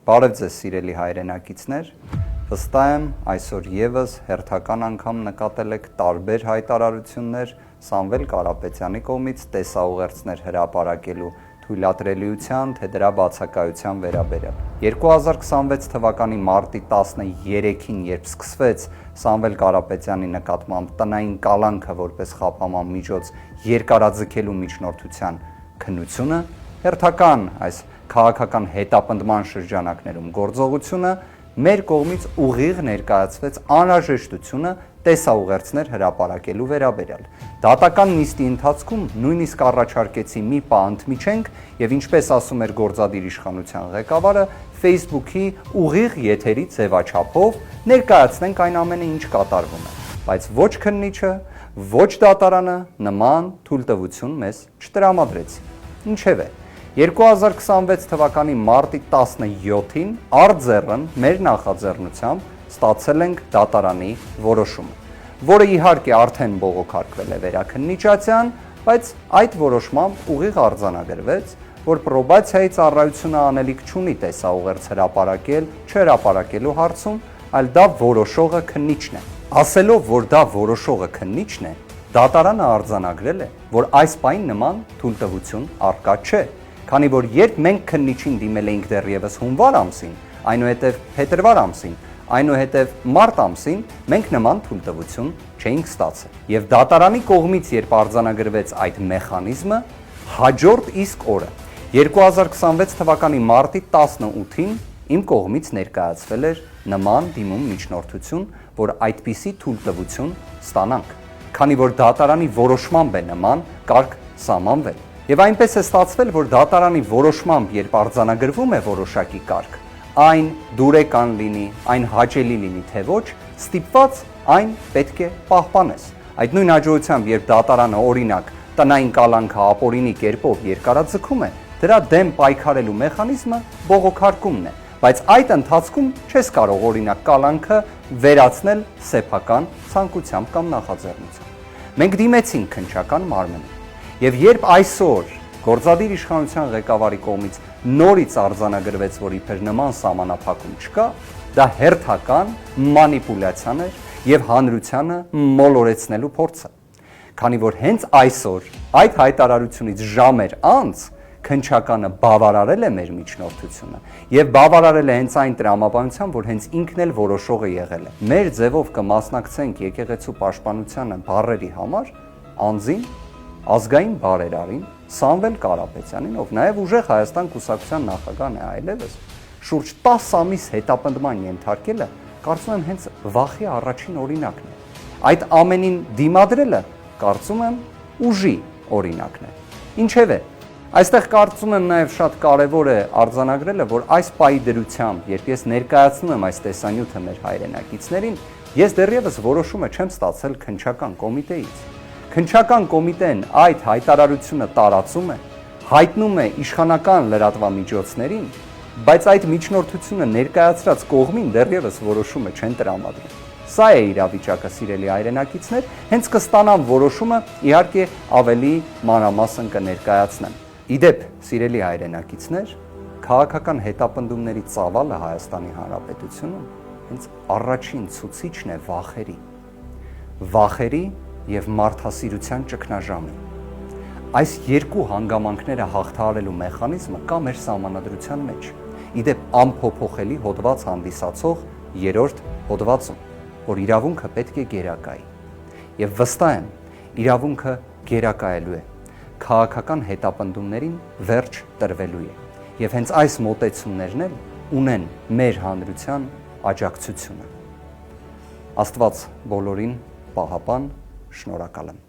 Բարև ձեզ սիրելի հայրենակիցներ, վստահ եմ այսօր եւս հերթական անգամ նկատել եք տարբեր հայտարարություններ Սամվել Կարապետյանի կողմից տեսաուղերձներ հրապարակելու թույլատրելիության, թե դրա բացակայության վերաբերյալ։ 2026 թվականի մարտի 13-ին, երբ սկսվեց Սամվել Կարապետյանի նկատմամբ տնային կալանքը որպես խափանման միջոց երկարաձգելու միջնորդության քննությունը, հերթական այս քաղաքական հետապնդման շրջանակներում գործողությունը մեր կողմից ուղիղ ներկայացվեց անհրաժեշտությունը տեսաուղերձներ հրապարակելու վերաբերյալ։ Դատական նիստի ընթացքում նույնիսկ առաջարկեցի մի պահ ընդմիջենք եւ ինչպես ասում էր գործադիր իշխանության ղեկավարը, Facebook-ի ուղիղ եթերի ձևաչափով ներկայացնենք այն ամենը, ինչ կատարվում է։ Բայց ոչ քննիչը, ոչ դատարանը նման թույլտվություն մեզ չտրամադրեցին։ Ինչևէ, 2026 թվականի մարտի 17-ին արձեռն մեր նախաձեռնությամբ ստացել ենք դատարանի որոշումը, որը իհարկե արդեն բողոքարկվել է վերաքննիչության, բայց այդ որոշմամբ ուղիղ արձանագրվեց, որ պրոբացիայի ծառայությունը անելիք չունի տեսաուղերձ հրապարակել, չհրապարակելու հարցում, այլ դա որոշողը քննիչն է։ Ասելով, որ դա որոշողը քննիչն է, դատարանը արձանագրել է, որ այս պահին նման թույլտվություն առկա չէ, քանի որ երբ մենք քննիչին դիմել էինք դեռևս հունվար ամսին, այնուհետև փետրվար ամսին, այնուհետև մարտ ամսին, մենք նման թույլտվություն չէինք ստացել։ Եվ դատարանի կողմից, երբ արձանագրվեց այդ մեխանիզմը, հաջորդ իսկ օրը 2026 թվականի մարտի 18-ին իմ կողմից ներկայացվել էր նման դիմում միջնորդություն, որ այդպիսի թույլտվություն ստանանք, քանի որ դատարանի որոշմամբ է նման կարգ սահմանվել։ Եվ այնպես է ստացվել, որ դատարանի որոշմամբ, երբ արձանագրվում է որոշակի կարգ, այն դուրեկան լինի, այն հաճելի լինի, թե ոչ, ստիպված այն պետք է պահպանես։ Այդ նույն հաջողությամբ, երբ դատարանը օրինակ տնային կալանքը ապօրինի կերպով երկարաձգում է, դրա դեմ պայքարելու մեխանիզմը բողոքարկումն է, բայց այդ ընթացքում չես կարող օրինակ կալանքը վերացնել սեփական ցանկությամբ կամ նախաձեռնությամբ։ Մենք դիմեցինք քննչական մարմնին, եւ երբ այսօր գործադիր իշխանության ղեկավարի կողմից նորից արձանագրվեց, որ իբր նման սահմանափակում չկա, դա հերթական մանիպուլյացիան էր եւ հանրությանը մոլորեցնելու փորձը, քանի որ հենց այսօր այդ հայտարարությունից ժամեր անց քննչականը բավարարել է մեր միջնորդությունը եւ բավարարել է հենց այն տրամաբանությամբ, որ հենց ինքն էլ որոշողը եղել է։ Մեր ձևով կմասնակցենք եկեղեցու պաշտպանությանը բառերի համար անձին, ազգային բարերարին, Սամվել Կարապետյանին, ով նաև ուժեղ Հայաստան կուսակցության նախագահն է այլևս, շուրջ 10 ամիս հետապնդման ենթարկելը, կարծում եմ հենց վախի առաջին օրինակն է։ Այդ ամենին դիմադրելը, կարծում եմ, ուժի օրինակն է։ Ինչևէ, այստեղ կարծում եմ նաև շատ կարևոր է արձանագրելը, որ այս պահի դրությամբ, երբ ես ներկայացնում եմ այս տեսանյութը մեր հայրենակիցներին, ես դեռևս որոշումը չեմ ստացել քննչական կոմիտեից։ Քննչական կոմիտեն այդ հայտարարությունը տարածում է, հայտնում է իշխանական լրատվամիջոցներին, բայց այդ միջնորդությունը ներկայացրած կողմին դեռևս որոշումը չեն տրամադրում։ Սա է իրավիճակը, սիրելի հայրենակիցներ, հենց կստանամ որոշումը, իհարկե ավելի մանրամասն կներկայացնեմ։ Իդեպ, սիրելի հայրենակիցներ, քաղաքական հետապնդումների ծավալը Հայաստանի Հանրապետությունում հենց առաջին ցուցիչն է վախերի եւ մարդասիրության ճգնաժամի։ Այս երկու հանգամանքները հաղթահարելու մեխանիզմը կա մեր սահմանադրության մեջ։ Իդեպ անփոփոխելի հոդված հանդիսացող 3-րդ հոդվածում, որ իրավունքը պետք է գերակայի։ Եվ վստահ եմ, իրավունքը գերակայելու է, քաղաքական հետապնդումներին վերջ տրվելու է։ Եվ հենց այս մոտեցումներն էլ ունեն մեր հանրության աջակցությունը։ Աստված բոլորին պահապան, շնորհակալ եմ։